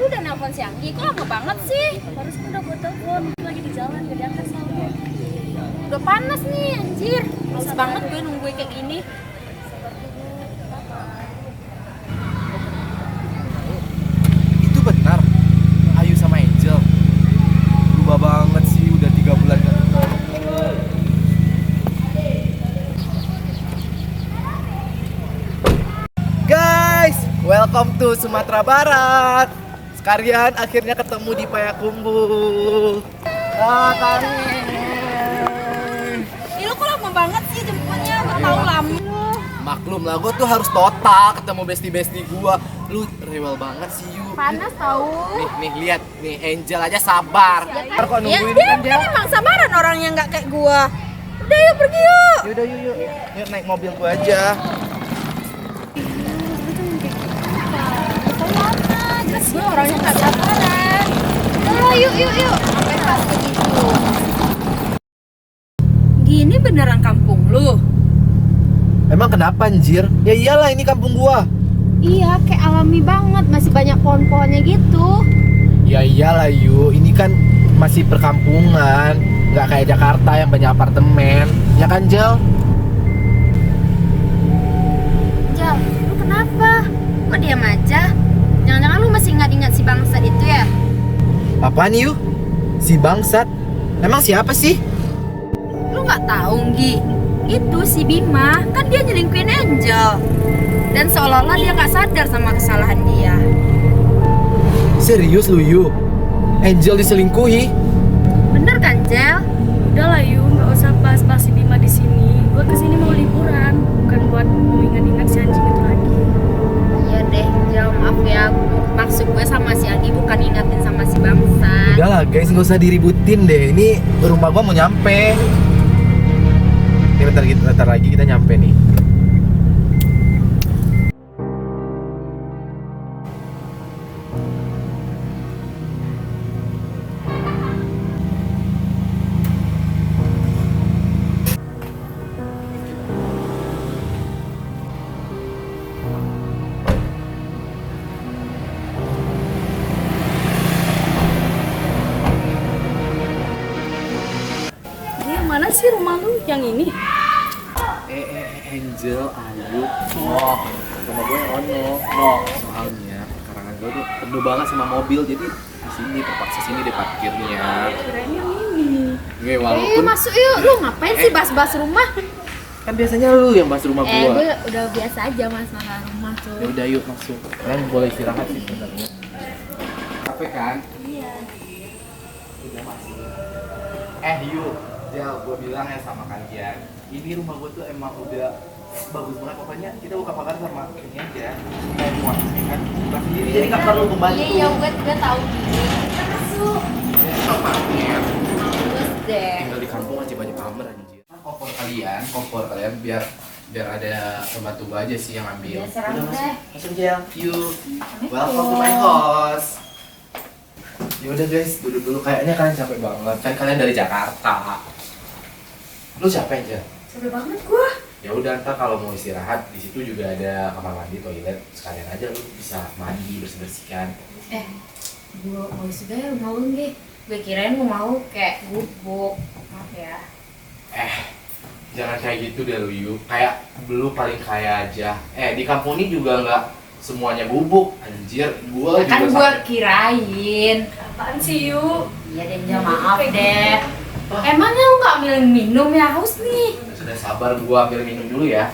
Lu udah nelpon si Anggi, kok lama banget sih? Harus udah gue telepon, lagi di jalan gak diangkat soalnya. Udah panas nih anjir. Males banget gue nungguin kayak gini. Itu benar Ayu sama Angel berubah banget sih, udah 3 bulan gak ketemu. Guys, welcome to Sumatera Barat. Sekalian akhirnya ketemu di Payakumbuh. Kangen. Ih, lu kok lama banget sih jemputnya? Gak tau lama. Maklum lah, gue tuh harus total ketemu bestie-bestie gue. Lu rewel banget sih, Yu. Panas tau. Nih lihat, nih Angel aja sabar. Ntar kok Ya nungguin dia kan kan emang sabaran orangnya gak kayak gua. Udah yuk pergi yuk. Yaudah yuk. Yuk naik mobil gua aja. Jelas gue orangnya gak sabaran. Udah yuk. Sampai pasti gitu. Gini beneran kampung lu? Emang kenapa anjir? Ya iyalah, ini kampung gua. Iya, kayak alami banget, masih banyak pohon-pohonnya gitu. Ya iyalah Yu, ini kan masih perkampungan, nggak kayak Jakarta yang banyak apartemen. Ya kan Jel? Jal, lu kenapa? Kok diam aja? Jangan-jangan lu masih ingat-ingat si bangsat itu ya? Apaan Yu? Si bangsat? Emang siapa sih? Lu nggak tahu, Nggi? Itu si Bima, kan dia nyelingkuhin Angel. Dan seolah-olah dia nggak sadar sama kesalahan dia. Serius lu Yu? Angel diselingkuhi? Bener kan, Jel? Udah lah Yu, gak usah bahas-bahas si Bima di sini. Gue kesini mau liburan, bukan buat mengingat-ingat si anjing itu lagi. Iya deh, Jel, maaf ya. Maksud gue sama si Anggi bukan ingatin sama si bangsat. Udahlah guys, nggak usah diributin deh. Ini rumah gua mau nyampe. Ini bentar lagi kita nyampe nih. Ini yang mana sih rumah lu? Yang ini? Angel, Ayu, sama gue yang ono. Soalnya karangan gue tuh penuh banget sama mobil, jadi di sini terpaksa sini deh parkirnya. Kirain yang ini. Gue walaupun Masuk yuk, lu ngapain sih bahas-bahas rumah? kan biasanya lu yang bahas rumah Gue gua. udah biasa aja masalah rumah tuh. Ya udah yuk masuk. Kalian boleh istirahat sih sebenarnya. Capek kan? Iya. Udah masuk. Yuk, Jel, gue bilang ya sama kalian, ini rumah gue tuh emang udah bagus banget. Pokoknya kita buka pagar sama ini aja, kayak muat, ya kan? Buka sendiri, jadi nggak perlu membantu. Iya, gue tahu gini. Kita masuk. Tempatnya Bagus deh. tinggal di kampung aja banyak kamar anjir. Kompor kalian biar ada pembantu gue aja sih yang ambil. Ya, serang Udah deh. masuk Jel. Yuk, welcome to my house. Yaudah guys, duduk dulu. Kayaknya kalian capek banget. Kan kalian dari Jakarta. Lu capek aja? Capek banget gua. Ya udah, ntar kalau mau istirahat di situ juga ada kamar mandi, toilet. Sekalian aja lu bisa mandi, bersih-bersihkan. Gue mau juga ya rumah lu Nggi. Gue kirain lu mau kayak gubuk. Maaf ya. Jangan kayak gitu deh lu Yu. Kayak lu paling kaya aja. Di kampung ini juga nggak semuanya gubuk. Anjir, gua Kan juga gue sampai- kirain. Apaan sih Yu? Iya deh, Jel, maaf deh. Emangnya lu gak ambil minum ya? Haus nih. Sudah sabar, gua ambil minum dulu ya.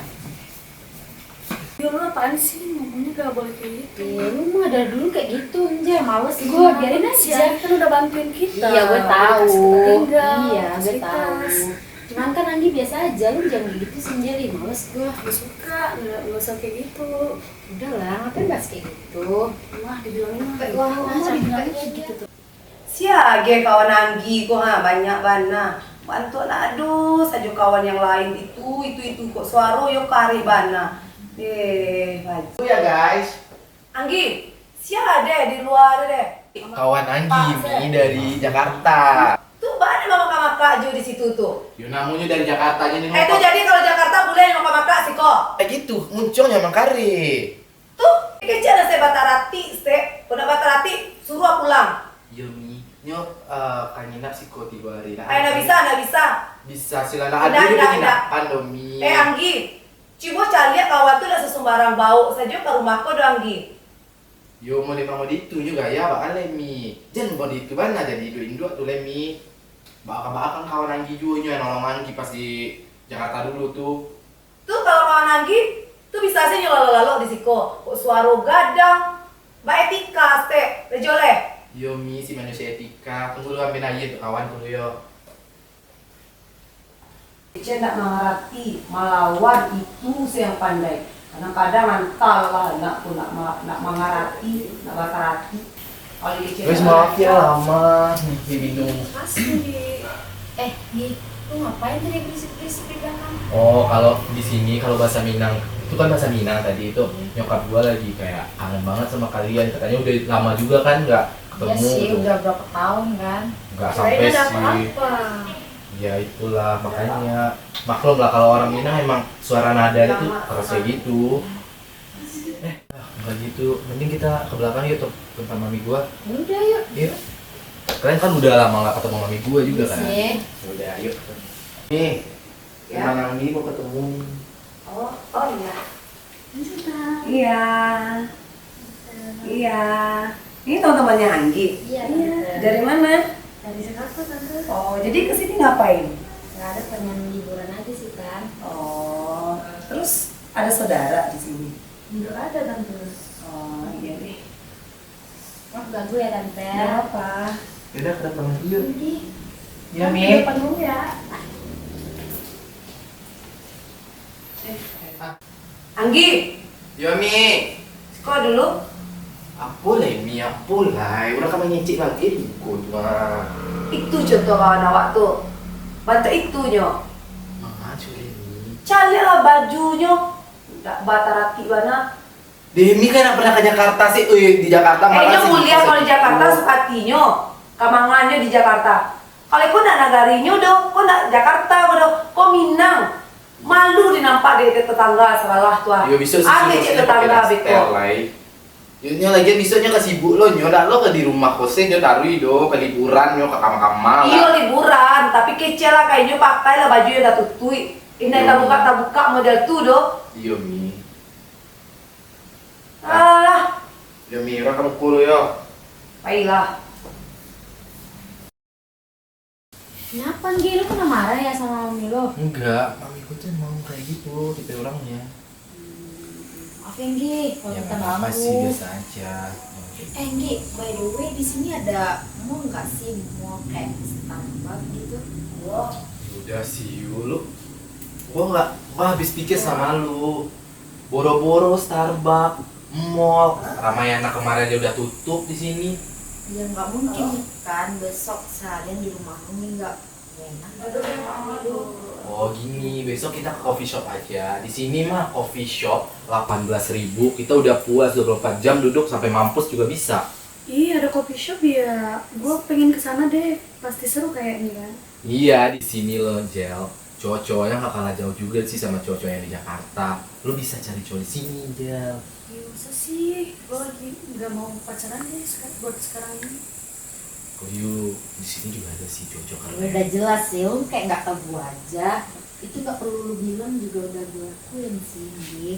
Yu, lu apaan sih? Ngomongnya gak boleh kayak gitu. Lu mah dari dulu kayak gitu, Njel. Males gue, biarin Si aja. Anggi kan udah bantuin kita. Iya, gue tahu. Kasih kita tinggal, Iya, gue fasilitas. tahu. Cuman kan Anggi biasa aja, lu jangan gitu sih, Njel. Ih, males gue. Gak suka, gak usah kayak gitu. Udah lah, ngapain bahas kayak gitu? Wah, dibilangin mah. Wah, dibilangin kayak gitu tuh. Siage kawan Anggi kok banyak bana. Bantu aduh saja kawan yang lain itu kok suara yo kari bana. Baju. Ya guys, Anggi, siapa deh di luar deh. kawan Anggi nih dari Jakarta. Tuh bana mama kaju di situ tuh. Yo namanya dari Jakarta ini. Itu jadi kalau Jakarta boleh mama sih kok. Gitu, muncul nyamang kari. Tuh, kecil saya batarati, udah batarati. Suruh aku pulang. Iya Mi, nyo kan nginap sih kok 3 hari. Nah, Nggak bisa, nggak bisa. Bisa sila Udah, ada juga udah. penginapan dong Mi. Anggi, coba cari lihat kawan tuh udah sembarang bau saja ke rumahku dong Anggi. Yo mau lima mau itu juga ya bakal Mi. Jangan mau itu mana jadi Indo tuh Mi. Bakal kawan Anggi juga nyo yang nolong Anggi pas di Jakarta dulu tuh. Tuh kalau kawan Anggi, tuh bisa sih nyololo di siko. Suara gadang, Mbak Etika, ste, rejole. Yo Mi si manusia etika, tunggu lu ambil aja tuh kawan dulu yo. Dia tidak mengerti, melawan itu sih yang pandai. Kadang-kadang mental lah, nak mengerti, nak bakarati. Kalau dia Wes maaf ya lama nih bingung. Pasti. Gi, lu ngapain tadi berisik-berisik di belakang? Oh kalau di sini kalau bahasa Minang itu kan bahasa Minang tadi itu nyokap gua lagi kayak kangen banget sama kalian, katanya udah lama juga kan nggak ketemu. Ya sih, gitu. udah berapa tahun kan? Nggak Kirain sampai ada sih. apa-apa. Ya itulah makanya maklum lah kalau orang Minang emang suara nadanya tuh harus kayak gitu. Nggak gitu, mending kita ke belakang yuk tuh tempat mami gua. Udah yuk. Yuk. Kalian kan udah lama nggak ketemu mami gua juga kan? Sih. Udah yuk. Nih, Ya. Mang Anggi mau ketemu. Oh iya. Iya. Iya. Ini teman-temannya Anggi. Iya. Dari mana? Dari Jakarta tante. Oh, jadi kesini ngapain? Nggak ada, pengen liburan aja sih kan. Oh, terus ada saudara di sini. Nggak ada tante. Oh, iya deh. Maaf ganggu ya tante. Nggak apa. Yaudah ke depan lagi yuk. Nanti. Ya Mi. Depan dulu ya. Anggi, Yo Mi. kok dulu? Apa lah Mi, apa lah. Udah kamu nyicik lagi ikut mah. Itu contoh kawan awak tuh. Bantu itu nyo. Maju Mi. Cari lah bajunya. Nggak batarati mana. Demi kan nggak pernah ke Jakarta sih. Di Jakarta Kayaknya sih mulia bisa kalau di Jakarta gitu. sukatinyo. Kamangannya di Jakarta. Kalau kau nak nagarinyo dong, kau nak Jakarta dong, kau Minang. Malu dinampak di tetangga salah tuh. Yo bisa sih. Ada cek tetangga beko. Yo lagi bisanya ke sibuk lo nyo, lo ke di rumah kosnya nyo taruh do ke liburan nyo ke kamar-kamar. Iya liburan, tapi kece lah kayaknya pakai lah baju yang dah tutui. Ini Iya. tak buka model tuh do. Iya Mi. Ah, Yo Mi, orang kamu kulo yo. baiklah. Kenapa Gi? Lu kena marah ya sama mami lo? Enggak, mamiku tuh emang kayak gitu tipe orangnya. Maaf ya Gi, kalau Ya kita nggak apa sih, ganggu. biasa aja. Gi, by the way di sini ada mall nggak sih? Mall kayak Starbucks gitu? Oh, Udah sih lu. Gua habis pikir sama lu. Boro-boro Starbucks, mall, Ramayana kemarin aja udah tutup di sini. Ya nggak mungkin kan besok seharian di rumah umi nggak enak. Oh gini, besok kita ke coffee shop aja. Di sini mah coffee shop 18.000. Kita udah puas 24 jam duduk sampai mampus juga bisa. Iya, ada coffee shop ya. Gue pengen kesana deh. Pasti seru kayaknya kan. Iya, di sini loh, Jel. Cowok-cowoknya gak kalah jauh juga sih sama cowok-cowok yang di Jakarta. Lu bisa cari cowok di sini, Jel. Ya masa sih? Gue lagi nggak mau pacaran deh buat sekarang ini. Kok yuk, di sini juga ada sih cowok-cowok Ya keren. udah jelas sih, lu kayak nggak tahu gua aja. Itu nggak perlu lu bilang juga udah gua lakuin sih, Gi.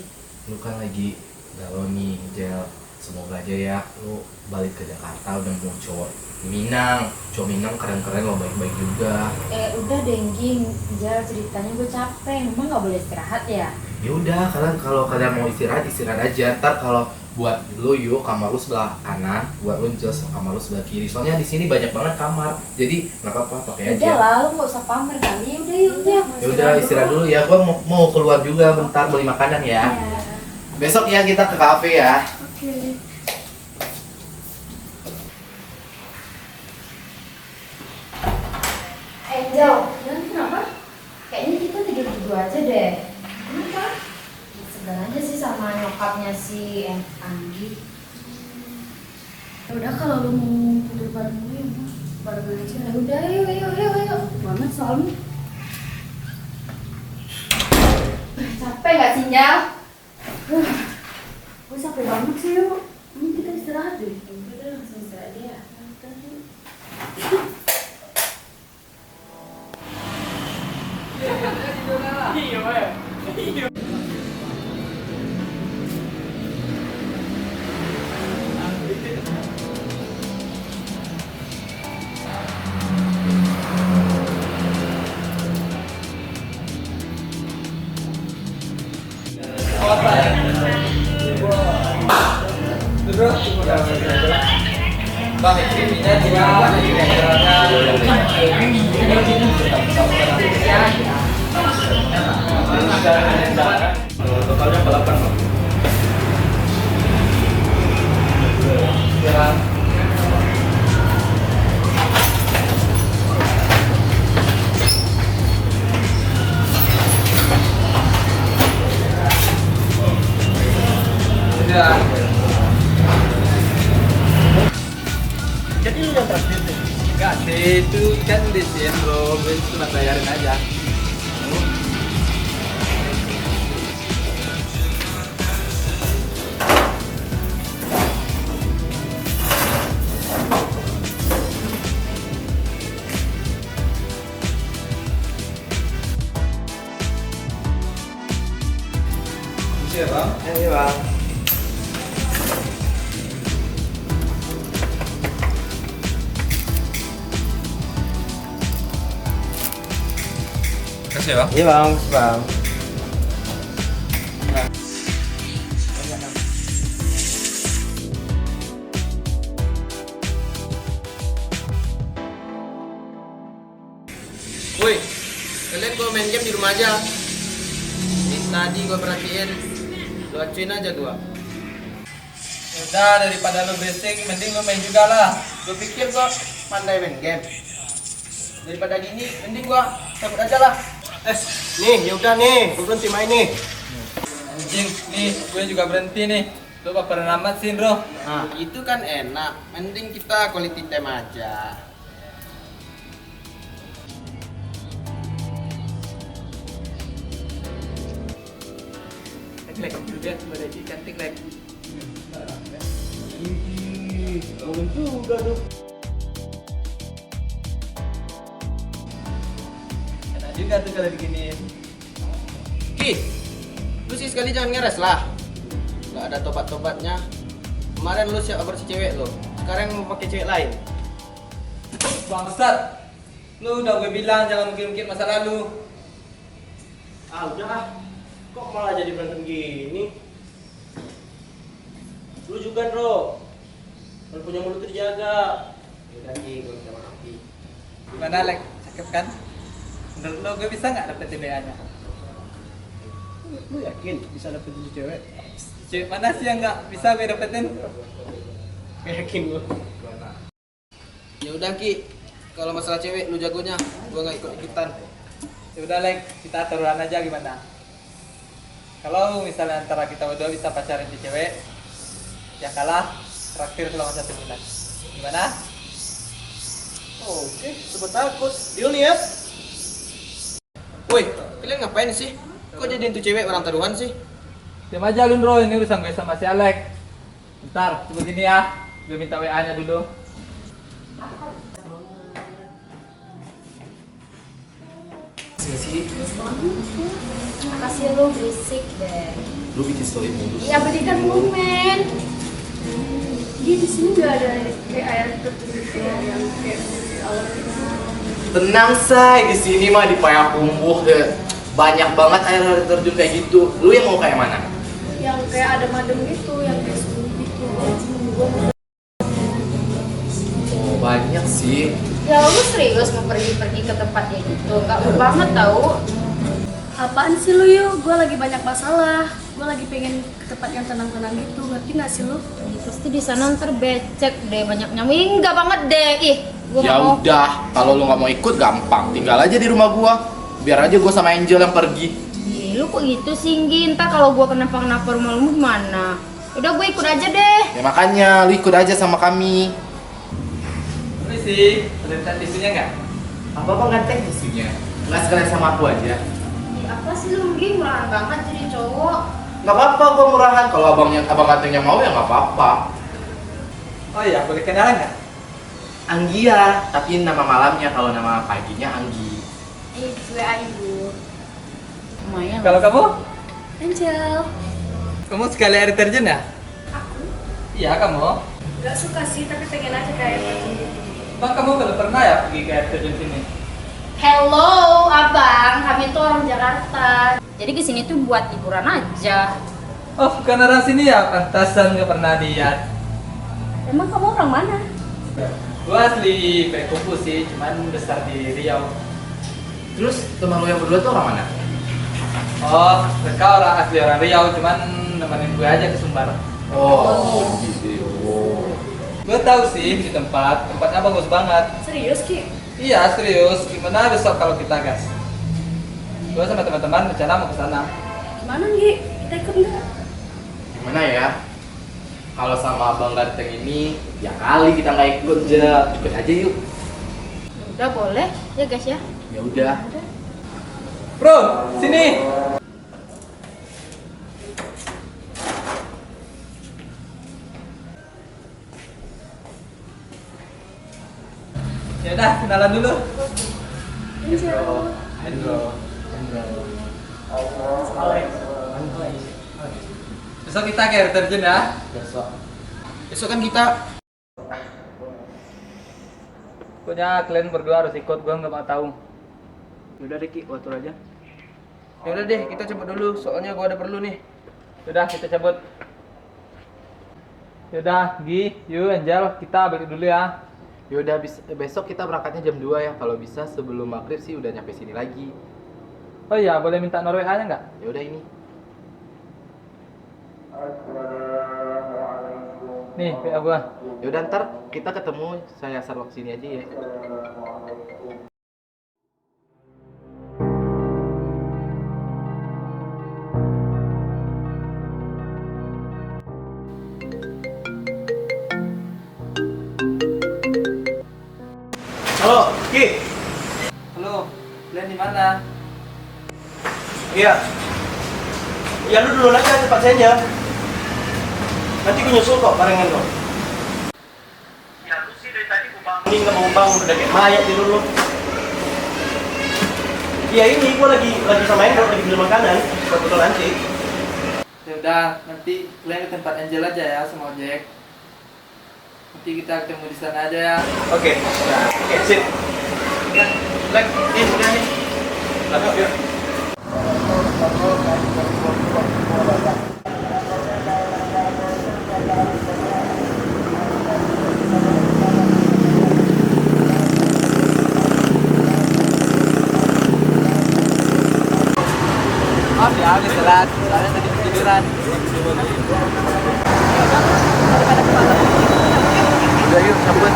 Lu kan lagi galau nih, Jel. Semoga aja ya lu balik ke Jakarta udah mau cowok Minang. Cowok Minang keren-keren lo, baik-baik juga. Udah deh, Gi. Jangan ceritanya gue capek. Memang nggak boleh istirahat ya? Ya udah, kalau kalian mau istirahat aja. Ntar kalau buat lu yuk kamar lu sebelah kanan, buat lu just kamar lu sebelah kiri. Soalnya di sini banyak banget kamar. Jadi nggak apa-apa pakai Udah aja. lah, lu nggak usah pamer kali. Udah yuk, udah. Ya udah istirahat dulu ya. Gua mau keluar juga bentar beli makanan ya. Besok ya kita ke kafe ya. Oke. Angel, kenapa? Kayaknya kita tidur berdua aja deh. Kenapa? Segan aja sih sama nyokapnya si Anggi. Ya udah kalau lu mau tidur bareng gue ya udah. Bareng aja. Ya udah, yuk. Banget soalnya. Capek nggak sih, Nyal? Gue capek banget sih yuk. Ini kita istirahat deh. Udah langsung istirahat aja. bro. Bang, ini totalnya berapa? Jadi lu yang traktir deh. Enggak sih, itu kan desain bro, gue cuma bayarin aja. Iya bang. Iya bang. Kasih bang. Iya bang, bang. Woi, kalian gua main game di rumah aja. Ini tadi gua perhatiin, lu acuin aja gua. Udah, daripada lo berisik, mending lo main juga lah. Gua pikir gua pandai main game. Daripada gini, mending gua cabut aja lah. Nih, yaudah nih, gua berhenti main nih. Anjing, nih gue juga berhenti nih. Lo pernah amat sih bro. Nah, itu kan enak. Mending kita quality time aja. Lek, juga pada cantik lek. Bangun juga tuh. Enak juga tuh kalau begini. Ki, lu sih sekali jangan ngeres lah. Gak ada tobat-tobatnya. Kemarin lu siap si cewek lo. Sekarang mau pakai cewek lain. Bangsat, lu udah gue bilang jangan mungkin-mungkin masa lalu. Ah udah ah. Kok malah jadi berantem gini? Lu juga bro. Kalau punya mulut tuh dijaga. Yaudah Ki, gue minta maaf Ki. Gimana lek? Cakep kan? Menurut lo gue bisa nggak dapetin BA-nya? Lu yakin bisa dapetin cewek? Cewek mana sih yang nggak bisa gue dapetin? Yakin gue. Ya udah Ki, kalau masalah cewek lu jagonya, gua nggak ikut-ikutan. Ya udah lek, kita aturan aja gimana? Kalau misalnya antara kita berdua bisa pacarin si cewek, yang kalah traktir selama 1 bulan. Gimana? Oke, sebut takut. Deal nih ya. Woi, kalian ngapain sih? Kok jadiin tuh cewek orang taruhan sih? Diam aja lu bro, ini urusan gue sama si Alek. Bentar, tunggu gini ya. Gue minta WA-nya dulu. Makasih lu berisik deh. Lu bikin story mulu. Iya berikan momen. Dia di sini nggak ada kayak air terjun gitu yang kayak awal itu. Tenang say, di sini mah di Payakumbuh deh. Banyak banget air terjun kayak gitu. Lu yang mau kayak mana? Yang kayak ada madem gitu, yang kayak sunyi gitu. Oh banyak sih. Ya lu serius mau pergi-pergi ke tempat kayak gitu? Gak mau banget tau. Apaan sih lu yuk? Gue lagi banyak masalah. Gue lagi pengen ke tempat yang tenang-tenang gitu. Ngerti gak sih lu? Pasti di sana ntar becek deh, banyak nyamuk. Enggak banget deh. Ih, gua Ya nggak mau. udah, kalau lu nggak mau ikut gampang, tinggal aja di rumah gua. Biar aja gua sama Angel yang pergi. Ih, lu kok gitu sih, Nggi? Ntar kalau gua kenapa-kenapa rumah lu gimana? Udah gue ikut aja deh. Ya makanya lu ikut aja sama kami. Ini sih, ada minta tisunya nggak? Apa nggak teh tisunya? Nggak sekalian sama aku aja. Ih, apa sih lu, Nggi? Murahan banget jadi cowok. Nggak apa-apa, gua murahan. Kalau abang katanya mau ya nggak apa-apa. Oh iya, boleh kenalan nggak? Anggia, tapi nama malamnya, kalau nama paginya Anggi. Gue Ayu. Lumayan. Kalau kamu? Angel. Kamu sekali air terjun ya? Aku Iya, kamu. gak suka sih, tapi pengen aja kayak gitu. Bang, kamu belum pernah ya pergi ke air terjun sini? Hello, abang. Kami tuh orang Jakarta. Jadi kesini tuh buat liburan aja. Oh, bukan orang sini ya? Pantasan nggak pernah lihat. Emang kamu orang mana? Gua asli Payakumbuh sih, cuman besar di Riau. Terus teman lo yang berdua tuh orang mana? Oh, mereka orang asli orang Riau, cuman nemenin gue aja ke Sumbar. Oh, gitu. Gue tahu sih di tempatnya bagus banget. Serius Ki? Iya serius, gimana besok kalau kita gas? Gue sama teman-teman rencana mau ke sana. Gimana Ki? Kita ikut nggak? Gimana ya? Kalau sama Abang Ganteng ini, ya kali kita nggak ikut aja. Ikut aja yuk. Udah boleh ya guys ya. Ya udah. Bro, sini. Ya udah, kenalan dulu. Hendro. Besok kita ke air terjun ya. Besok kan kita Pokoknya kalian berdua harus ikut, gue nggak mau tahu. udah Riki, atur aja. Ya udah deh, kita cabut dulu, soalnya gue ada perlu nih. Udah, kita cabut. Yaudah, Gi, Yu, Angel, kita balik dulu ya. Yaudah, besok kita berangkatnya jam 2 ya. Kalau bisa sebelum maghrib sih udah nyampe sini lagi. Oh iya, boleh minta nomor WA-nya nggak? Ya udah ini. Nih, WA gua. Ya udah ntar kita ketemu saya Sarwak sini aja ya. Halo, Ki. Halo, kalian di mana? Iya. Ya lu dulu aja tempat saya. Nanti gue nyusul kok barengan kok. Ya lu sih dari tadi gue bangun. Ini nggak mau bangun udah kayak mayat tidur lu. Iya ini gue lagi sama Endo lagi beli makanan buat bekal nanti. Ya udah, nanti kalian ke tempat Angel aja ya sama Ojek. Nanti kita ketemu di sana aja ya. Oke, sip. Ya, like, udah nih. Lanjut yuk. Maaf ya, habis telat. Soalnya tadi ketiduran. Udah yuk, cabut.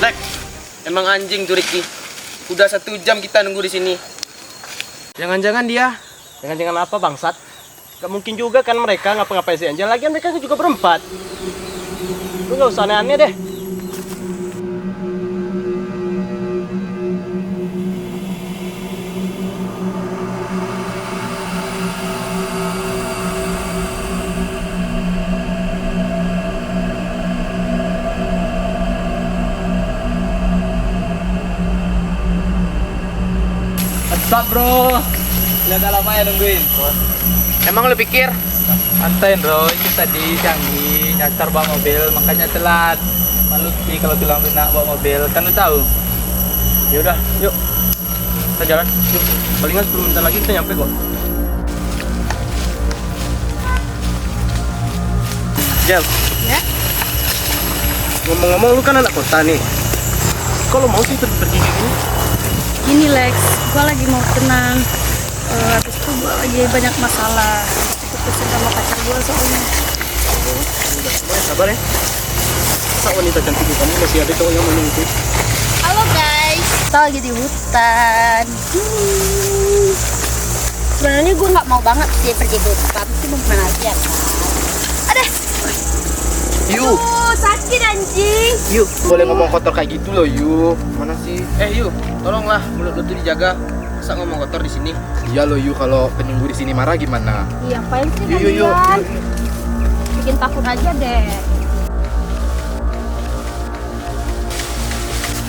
Lek, emang anjing tuh Ricky. Udah 1 jam kita nunggu di sini. Jangan-jangan dia. Jangan-jangan apa bangsat? Gak mungkin juga kan mereka ngapa-ngapain si Angel. Lagian mereka juga berempat. Lu gak usah aneh-aneh deh. What's up bro? Udah lama ya nungguin. Emang lu pikir? Santai bro, itu tadi canggih nyasar bawa mobil, makanya telat. Malu sih kalau bilang lunak bawa mobil, kan lu tahu. Ya udah, yuk. Kita jalan. Yuk. Palingan 10 menit lagi kita nyampe kok. Jel. Ya? Ngomong-ngomong lu kan anak kota nih. Kalau mau sih pergi kayak gini. Gini Lex, gua lagi mau tenang. Habis itu gua lagi banyak masalah. Itu pusing sama pacar gua soalnya. Udah, sabar ya. Masa wanita cantik kamu masih ada cowok yang mau nunggu? Halo guys, kita lagi di hutan. Sebenarnya gue nggak mau banget sih pergi ke hutan, tapi mau kemana aja kan? Ada. Yuk, Sakit anjing. yuk. Boleh ngomong kotor kayak gitu loh, yuk. Mana sih? Yuk, tolonglah mulut lu tuh dijaga. Masa masa ngomong kotor di sini? Iya loh Yu, kalau penyembuh di sini marah gimana? Iya, apain sih Yuk, yuk, yuk. kalian? Bikin takut aja deh.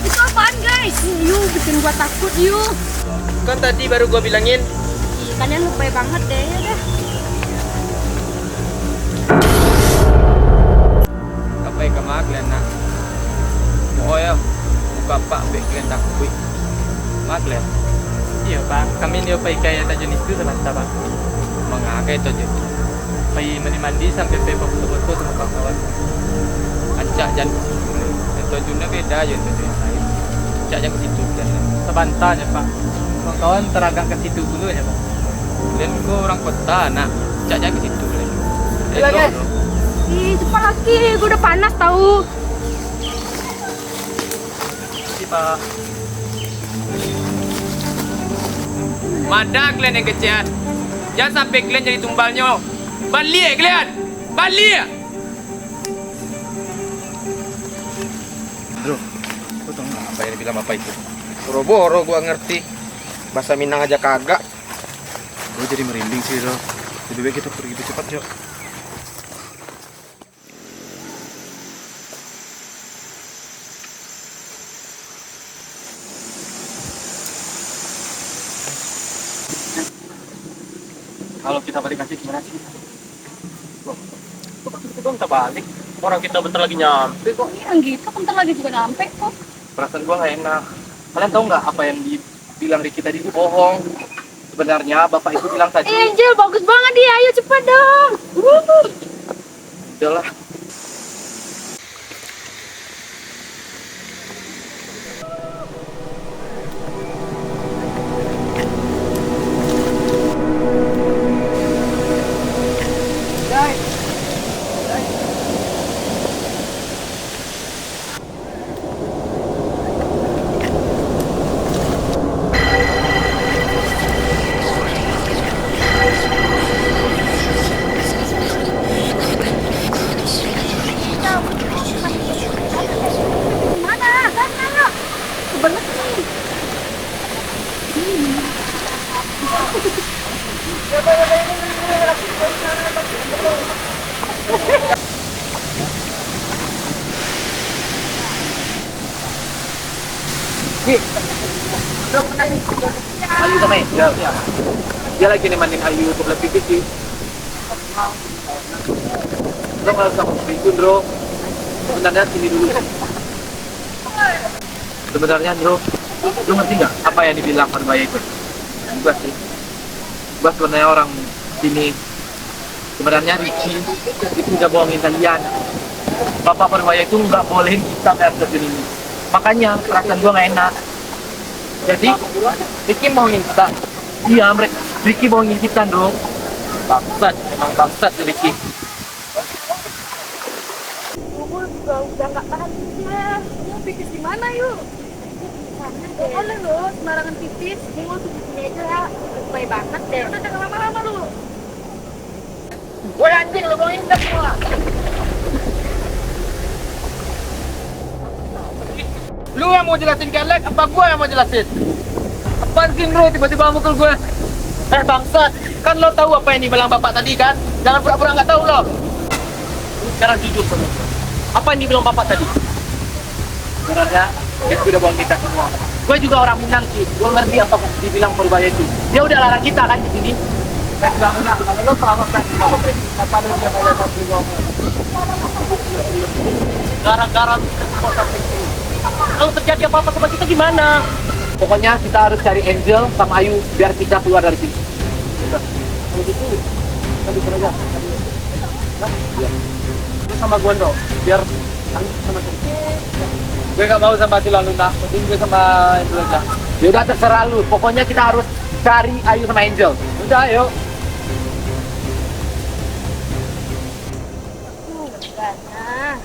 Itu apaan guys? Yuk, bikin gua takut yuk. Kan tadi baru gua bilangin. Ih, kalian lebay banget deh, ya deh. Apa yang kamu kalian nak? Oh ya, buka pak bek kalian tak kui. Kalian? Iya pak, kami ni apa ikai ada jenis itu sama siapa? Mengakai itu je. Pai mandi sampai pepa foto-foto sama kawan-kawan. Ancak jangan ke situ. Itu juna beda je itu yang lain. Ancak jangan ke situ dan sebantahnya pak. Kawan-kawan teragak ke situ dulu ya pak. Dan kau orang kota nak, ancak jangan ke situ lagi. Guys. Ih, cepat lagi, gua udah panas tahu. Si pak. Mana kalian yang kecian? Jangan sampai kalian jadi tumbalnya. Balik kalian! Balik! Bro, lu tau nggak apa yang dibilang bapak itu? Boro-boro gua ngerti. Bahasa Minang aja kagak. Gue jadi merinding sih bro. Lebih baik kita pergi cepat yuk. Kalau kita balik aja gimana sih? Loh, kok kita minta balik? Orang kita bentar lagi nyampe kok. Yang gitu, bentar lagi juga nyampe kok. Perasaan gue gak enak. Kalian tahu nggak apa yang dibilang Ricky tadi itu bohong? Sebenarnya bapak itu bilang tadi. Angel, bagus banget dia. Ayo cepat dong. Udahlah. Mana? Sana. Kebelet nih. Ayu sama Angel ya. Dia lagi nemanin Ayu ke belah pipis sih. Lo nggak usah ngomong itu bro. Sebenarnya sini dulu. Sebenarnya bro, lu ngerti nggak apa yang dibilang Berbahaya itu? Gua sih. Gua sebenarnya orang sini. Sebenarnya Ricky itu udah bohongin kalian. Bapak Berbahaya itu nggak bolehin kita ke air terjun ini. Makanya perasaan gua nggak enak. Jadi Ricky bohongin kita. Iya, Ricky bohongin kita dong. Bangsat, emang bangsat si Ricky. Gue juga udah nggak tahan ya. Mau pipis di mana yuk? Sana deh. Boleh lo, sembarangan pipis. Mau tuh di sini aja. Baik banget deh. Udah jangan lama-lama lu. Woi anjing, lu bohongin kita semua. Lu yang mau jelasin ke Alex, apa gua yang mau jelasin? Apaan sih bro, tiba-tiba mukul gue? Bangsat, kan lo tahu apa yang dibilang bapak tadi kan? Jangan pura-pura nggak tahu lo. Sekarang jujur sama gue. Apa yang dibilang bapak tadi? Sebenarnya dia sudah bohong kita semua. Gue juga orang Minang sih. Gue ngerti apa yang dibilang Berbahaya itu. Dia udah larang kita kan di sini. Saya juga Minang. Kalau lo selamat kan, apa lo dia banyak tapi ngomong. Gara-gara semua sampai sini. Kalau terjadi apa-apa sama kita gimana? Pokoknya kita harus cari Angel sama Ayu biar kita keluar dari sini. Udah. Kalau gitu, kita bisa aja. Iya. Lu sama gue dong, biar Ayu sama kita. Gue gak mau sama Tilan Luna, penting gue sama Angel aja. Ya udah terserah lu. Pokoknya kita harus cari Ayu sama Angel. Udah, ayo. Gana.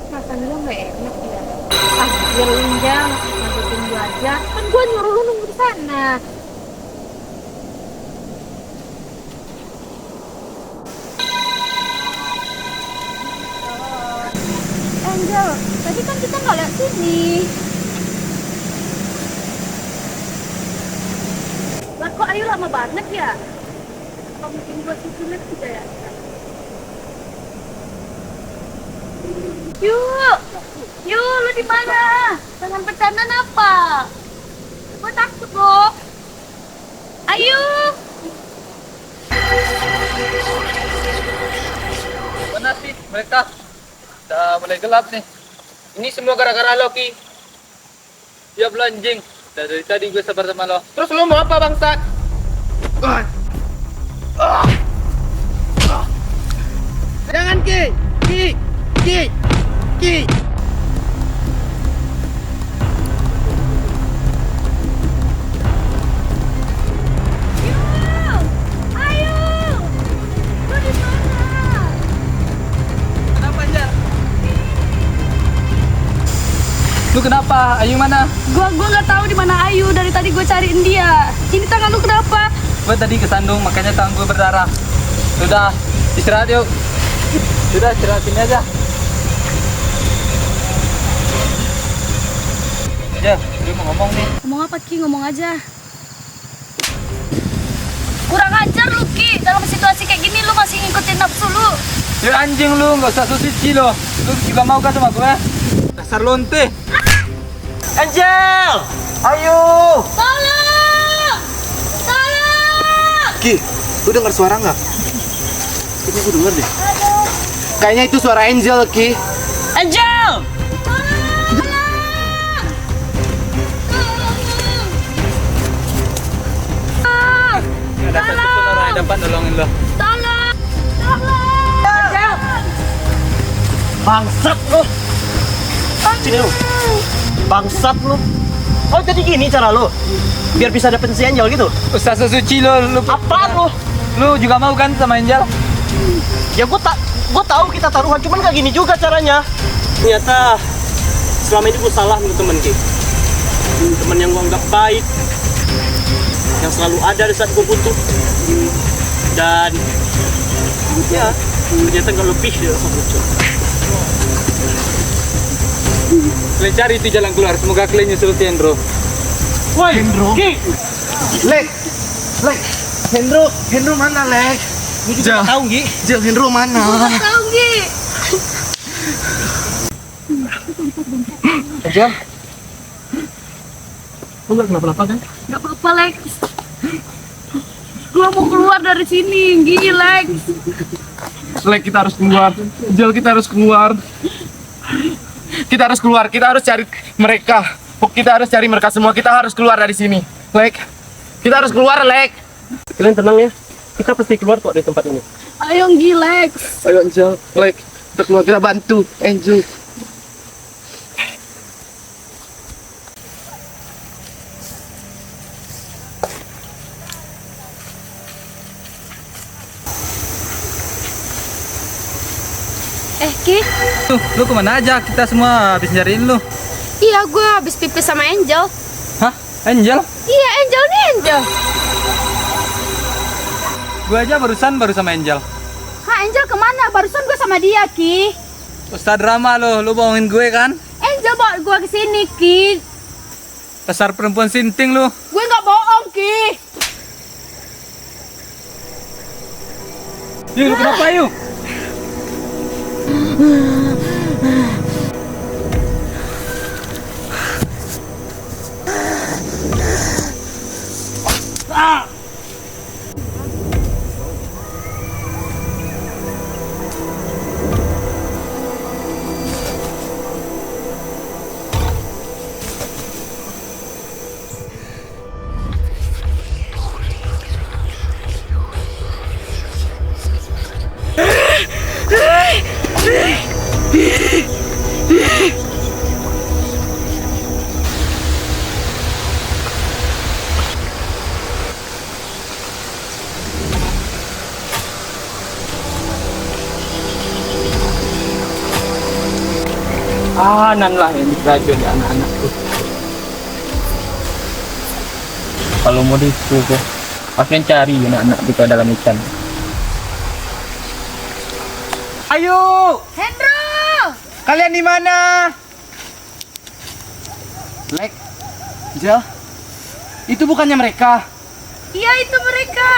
Perasaan gue nggak enak ya. Ah, biar Angel ngajakin gue aja. Kan gue nyuruh lu nunggu di sana. Angel, tadi kan kita nggak lihat sini. Ayu lama banget ya? Apa mungkin gua susulit juga ya? Yuk, lu di mana? Jangan bercanda apa? Gua takut loh. Ayo. Mana sih mereka? Udah mulai gelap nih. Ini semua gara-gara lo, Ki. Dia belanjing. Dari tadi gue sabar sama lo. Terus lo mau apa, bangsat? Jangan Ki. Ayo. Lu di mana? Kenapa, Anjar? Lu kenapa? Ayu mana? Gua nggak tahu di mana Ayu. Dari tadi gue cariin dia. Ini tangan lu kenapa? Gue tadi kesandung, makanya tangan gue berdarah. Udah, istirahat yuk. Sudah, istirahat sini aja. Ya, gue mau ngomong nih. Ngomong apa Ki? Ngomong aja. Kurang ajar lu Ki. Dalam situasi kayak gini lu masih ngikutin nafsu lu. Ya anjing lu, nggak usah suci lo. Lu juga mau kan sama gue? Dasar lonte. Angel! Ayo! Tolong! Tolong! Ki, lu dengar suara nggak? Kayaknya gue denger deh. Kayaknya itu suara Angel, Ki. Angel! Ada satu pun orang yang dapat nolongin lo. Tolong! Tolong! Bangsat lu! Sini lu! Bangsat lu! Oh jadi gini cara lu? Biar bisa dapetin si Angel gitu? Ustaz suci lo, Apaan lu? lu juga mau kan sama Angel? Ya gua tahu kita taruhan, cuman gak gini juga caranya. Ternyata selama ini gua salah menurut temen Ki. Temen yang gua anggap baik, yang selalu ada di saat gua butuh. Dan ya ternyata gak lebih dari rasa butuh. Kalian cari itu jalan keluar, semoga kalian nyusul Hendro. Woi, Ki! Lek, Hendro mana, Lek? Gua juga gak tahu Ki. Jel, Hendro mana? Tahu Ki? Angel? Lu gak kenapa-napa kan? Gak apa-apa Lex. Gua mau keluar dari sini, gini Lex. Lek, kita harus keluar. Jel, kita harus keluar. Kita harus keluar, kita harus cari mereka. Kita harus cari mereka semua, kita harus keluar dari sini. Lek, kita harus keluar, Lek. Kalian tenang ya. Kita pasti keluar kok dari tempat ini. Ayo Gi Lex. Ayo Angel, Lek, kita keluar, kita bantu Angel. Ki? Lu kemana aja? Kita semua habis nyariin lu. Iya, gue habis pipis sama Angel. Hah? Angel? Iya, Angel nih Angel. Gue aja baru sama Angel. Hah, Angel kemana? Barusan gue sama dia, Ki. Ustaz drama lu bohongin gue kan? Angel bawa gue ke sini, Ki. Dasar perempuan sinting lu. Gue nggak bohong, Ki. Yuk, lu kenapa yuk? Nan lah yang diracun ya anak-anak tuh. Kalau mau disuruh, kalian cari anak-anak di dalam ikan. Ayo, Hendro! kalian di mana? Lek, Jel, itu bukannya mereka. Iya, itu mereka.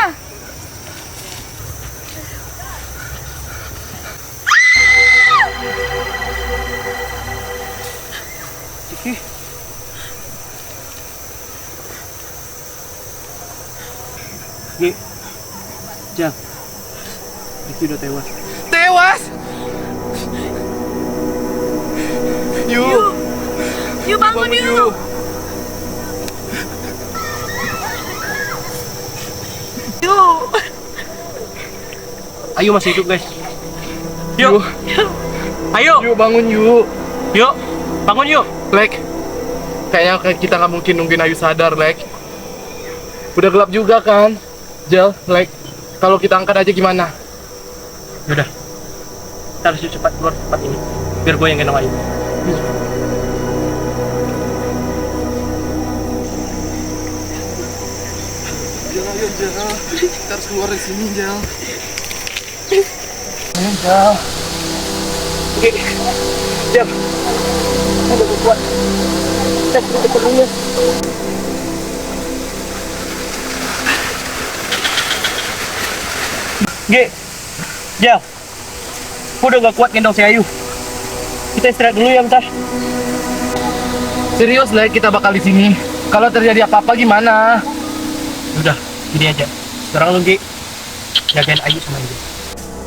Gi, Jal, Ricky udah tewas. Tewas? Yu. Yu, bangun Yu. Yu. Ayo masih hidup guys. Yuk. Ayo. Yu, bangun Yu. Yuk. Bangun yuk. Lek, kayaknya kita nggak mungkin nungguin Ayu sadar, Lek. Udah gelap juga kan? Jel, Lek, kalau kita angkat aja gimana? Yaudah. Kita harus cepat keluar tempat ini. Biar gue yang gendong Ayu. Jel, ayo Jel. Kita harus keluar dari sini, Jel. Ayo Jal. Oke. Jal. Udah kuat. Kita pergi ketemu. Ge, Jal, aku udah gak kuat gendong si Ayu. Kita istirahat dulu ya bentar. Serius, Lek, kita bakal di sini. Kalau terjadi apa-apa gimana? Udah, gini aja. Sekarang lu Ge, jagain Ayu sama Ayu.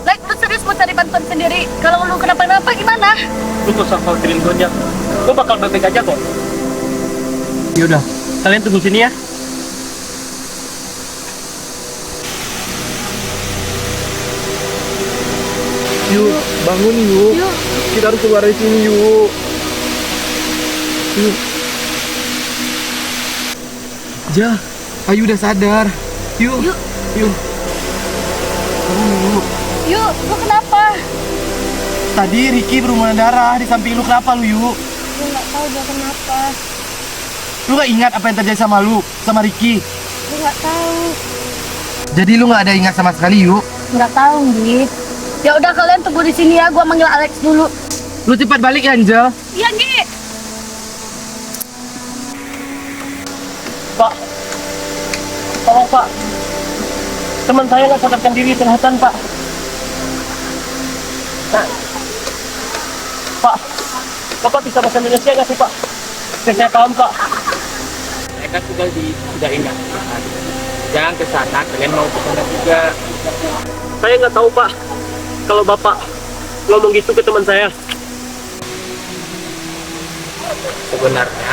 Lek, lu serius mau cari bantuan sendiri? Kalau lu kenapa-napa gimana? Lu gak usah khawatirin gue aja. Gue bakal baik-baik aja kok. Yaudah, kalian tunggu sini ya. Yu, bangun Yu. Kita harus keluar dari sini Yu. Yu. Ja, Ayu udah sadar. Yu. Yu. Bangun Yu. Yu, lu kenapa? Tadi Ricky berumah darah di samping lu, kenapa lu Yu? Gue nggak tahu dia kenapa. Lu gak ingat apa yang terjadi sama lu, sama Ricky? Gue nggak tahu. Jadi lu gak ada ingat sama sekali Yu? Nggak tahu, Gi. Ya udah kalian tunggu di sini ya, gua manggil Alex dulu. Lu cepat balik ya Angel. Iya, Gi. Pak, tolong Pak. Teman saya nggak sadarkan diri kelihatan Pak. Nah, Pak, Bapak bisa bahasa Indonesia nggak sih Pak? Saya paham Pak. Mereka sudah ingat. Jangan ke sana, kalian mau ke sana juga. Saya nggak tahu Pak. Kalau Bapak ngomong gitu ke teman saya. Sebenarnya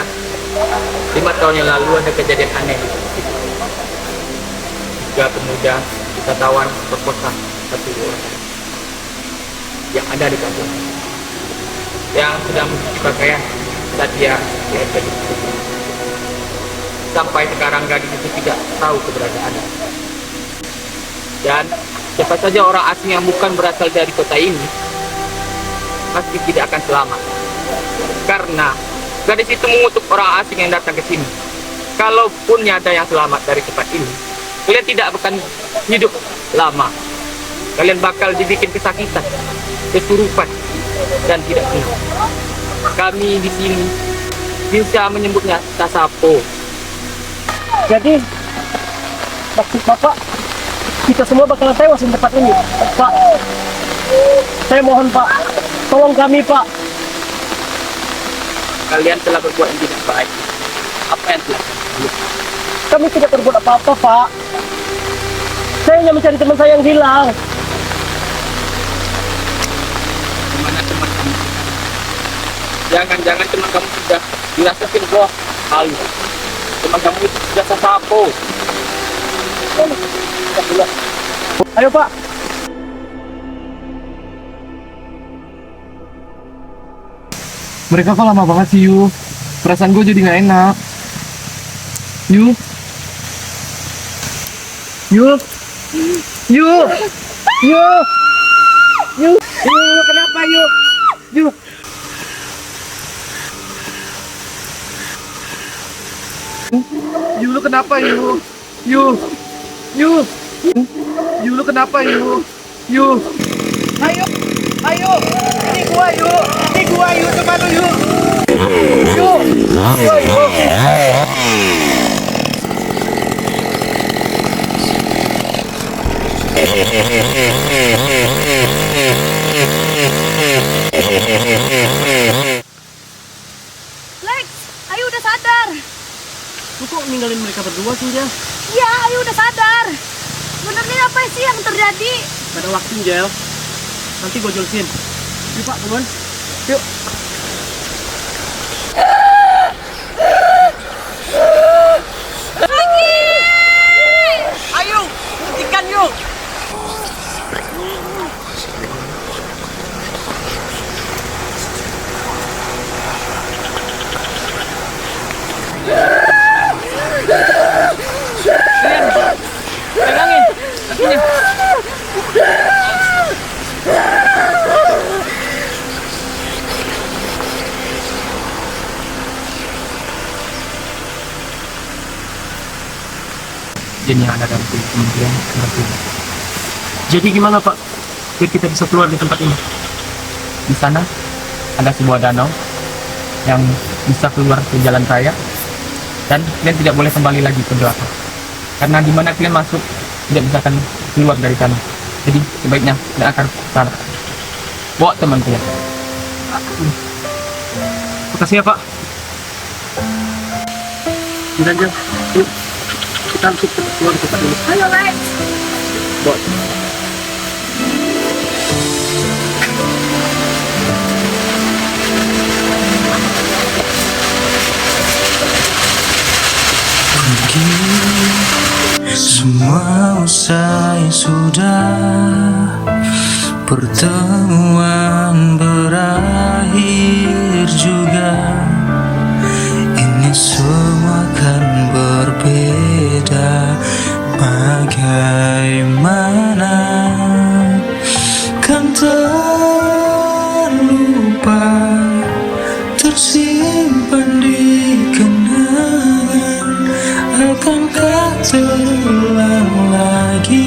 5 tahun yang lalu ada kejadian aneh di situ. 3 pemuda wisatawan perkosa satu orang yang ada di kampung yang sedang mencuci pakaian saat dia di situ. Sampai sekarang gadis itu tidak tahu keberadaannya. Dan siapa saja orang asing yang bukan berasal dari kota ini pasti tidak akan selamat. Karena gadis itu mengutuk orang asing yang datang ke sini. Kalaupun ada yang selamat dari tempat ini, kalian tidak akan hidup lama. Kalian bakal dibikin kesakitan, kesurupan, dan tidak senang. Kami di sini bisa menyebutnya Tasapo. Jadi maksud Bapak kita semua bakalan tewas di tempat ini. Pak, saya mohon Pak, tolong kami Pak. Kalian telah berbuat yang tidak baik. Apa yang telah kalian lakukan? Kami tidak berbuat apa-apa Pak. Saya hanya mencari teman saya yang hilang. Gimana teman kamu? Jangan-jangan teman kamu sudah dirasakan roh halu. Teman kamu itu sudah Tasapo. Ayo Pak. Mereka kok lama banget sih Yu. Perasaan gue jadi gak enak. Yu. Yu. Yu. Yu. Yu. Yu, kenapa Yu? Yu. Yu, lu kenapa Yu? Yu. Yu. Yu, lu kenapa Yu? Yu. Ayo. Ayo. Ini gua Yu. Ini gua Yu, sama lu Yu. Yu. Yu. Lex, ayo udah sadar. Lu kok ninggalin mereka berdua sih, Jel? Iya, ayo udah sadar. Sebenarnya apa sih yang terjadi? Gak ada waktu, Jel. Nanti gue jelasin. Yuk, Pak, teman. Yuk. Ayo, hentikan yuk. Pegangin kakinya. Jadi yang ada dalam kementerian kementerian. Jadi gimana, Pak? Biar kita bisa keluar di tempat ini. Di sana ada sebuah danau yang bisa keluar ke jalan raya, dan kalian tidak boleh kembali lagi ke belakang. Karena di mana kalian masuk tidak bisa akan keluar dari sana. Jadi sebaiknya kalian akan ke sana. Bawa teman kalian. Makasih ya, Pak. Udah aja. Yuk. Kita harus keluar tempat dulu. Ayo, Lex. Bawa. Semua usai sudah, pertemuan berakhir juga. Ini semua kan berbeda. Bagaimana kan terlupa, tersimpan di kenangan. Akankah terulang lagi?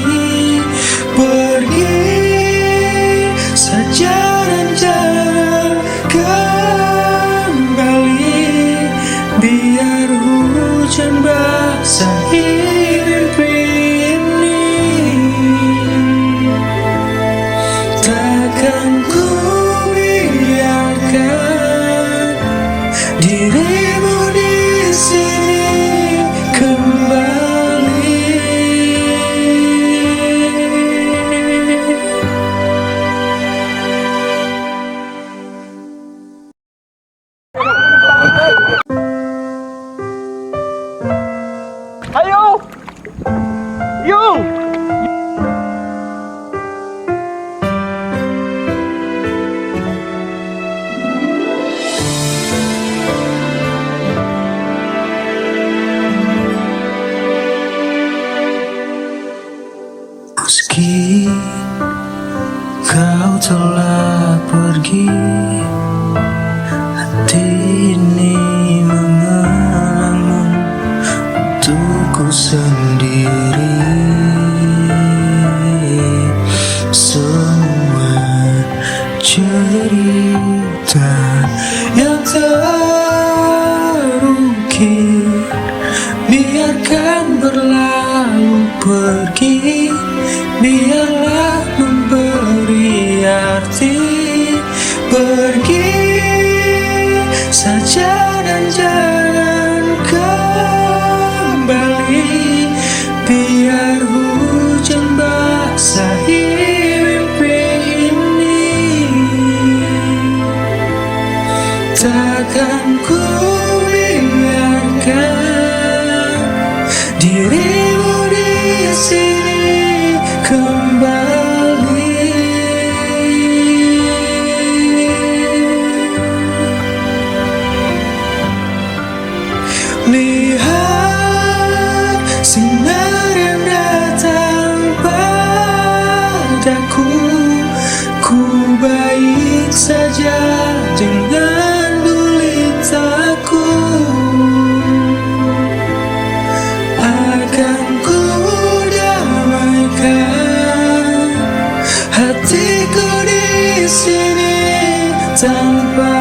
Pergi saja dan jangan kembali. Biar hujan basahi mimpi ini. Takkan ku biarkan dirimu di sini kembali. Ayo! Yuk! Meski kau telah pergi, hati ini mengenangmu untukku sendiri. Semua cerita yang terukir biarkan berlalu pergi. Biarlah memberi arti. Pergi saja dan jangan kembali. Biar hujan basahi mimpi ini. Takkan ku biarkan dirimu di sini kembali. Lihat sinar yang datang padaku. Ku baik saja dengan gulitaku. Akan ku damaikan hatiku di sini tanpa